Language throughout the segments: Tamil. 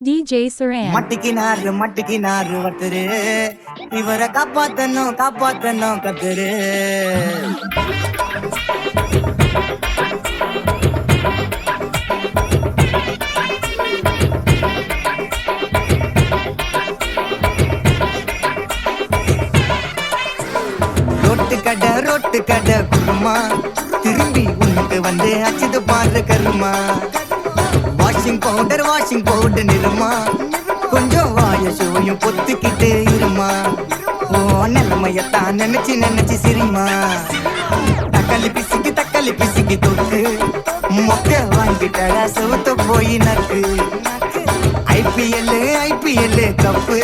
DJ Saran மட்டிக்கினாரு ஒருத்தரு இவரை காப்பாத்தணும் கத்துரு ரோட்டு கடை குருமா திரும்பி உனக்கு வந்து அச்சுது பாரு கருமா வாஷிங் பவுடர் நிறுமா கொஞ்சம் வாய சோயும் பொத்துக்கிட்டு இருமா ஓ நிலைமையத்தான் நினைச்சு சிரிமா தக்காளி பிசிக்கி தொட்டு மொக்க வாங்கிட்டட செவத்த போய் நக்கு ஐபிஎல் கப்பு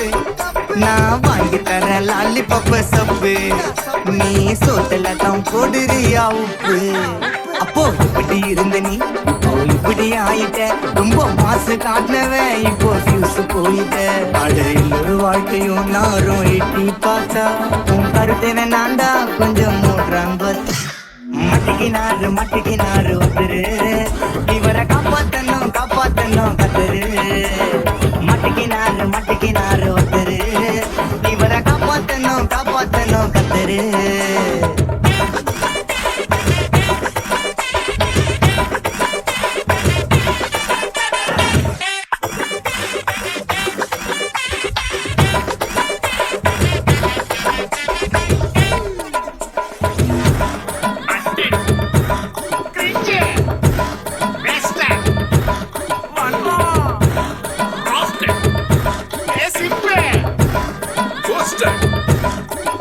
நான் வாங்கி தர லாலிபப்ப சப்பு நீ சோத்துல தான் போடுறியா உப்பு அப்போ இப்படி இருந்த நீ இப்படி ஆயிட்ட ரொம்ப மாசு காட்டினவன் இப்போ ஃபியூஸ் போயிட்ட அடையில் ஒரு வாழ்க்கையும் நாரும் எட்டி பார்த்தா உன் கருத்தை வேணாண்டா கொஞ்சம் மூடுறாங்க மட்டிக்கினாரு ஒருத்தரு இவரை காப்பாத்தணும் கத்துரு மட்டிக்கினாரு ஒருத்தரு இவரை காப்பாத்தணும் கத்துரு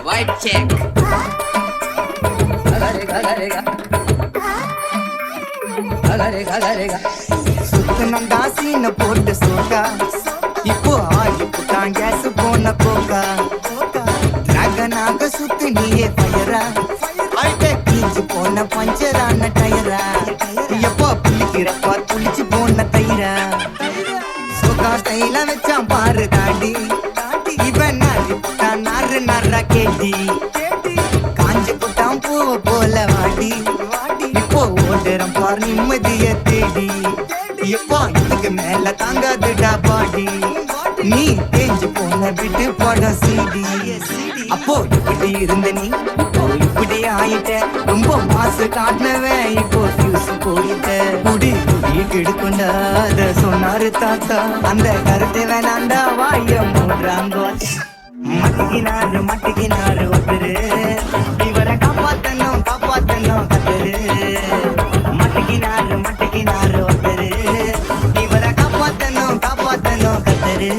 White check. சுத்தனண்டா சீன போட்டு சோக்கா இப்போ ஆகி புட்டான் கேஸ் போன கோக்கா நகனாக சுத்து நீயே பயரா அல்ட கீஞ்சு போன பஞ்சரான டயரா எப்போ புளிக்கிறப்பா புளிச்சு போன தயிரா சோக்கா ஸ்டைல வச்சான் பாரு தாண்டி இவன் நாரு கேட்டி காஞ்சு புட்டான் பூவ போல வாடி இப்போ ஓடுறம் பார் நிம்மதிய தேடி எப்போ இதுக்கு மேல தாங்காதுடா பாடி நீ தேஞ்சு போன விட்டு படம் சீடி அப்போ இப்படி இருந்த நீ இப்படி ஆயிட்ட ரொம்ப மாசு காட்டினவன் இப்போ ஃபியூஸ் போயிட்ட குடி கெடுக்குண்டா அத சொன்னாரு தாத்தா அந்த கருத்தை வேணாண்டா வாய மூடுறாங்க மட்டிக்கினாரு ஒருத்தரு இவரை காப்பாத்தணும் கத்துரு மட்டிக்கினாரு ஒருத்தரு இவரை காப்பாத்தணும் கத்துரு